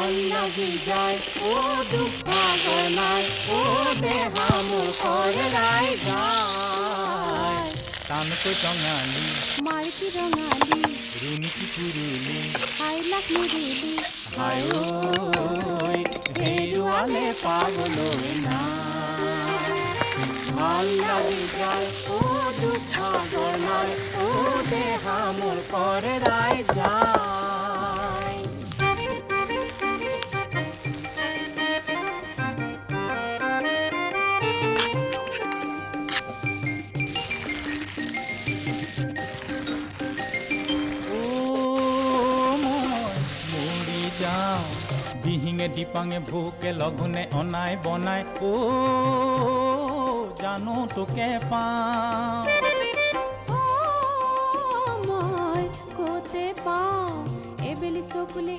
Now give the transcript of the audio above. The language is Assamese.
ভাল লাগি যায় ও দুঃখ নাই ও দেহা মোৰ কৰাই যায় টানকৈ টঙালি মাৰকি ৰঙালী ৰুণকি পুৰুলি হাই লাখ নিৰিলি হাই ঐ হেৰুৱালে পাবলৈ নাই ভাল লাগি যায় ও দুঃখ নাই ও দেহা মোৰ কৰাই যায় দিহিঙে দিপাঙে ভোকে লঘোণে অনাই বনাই জানো তোকে পাওঁ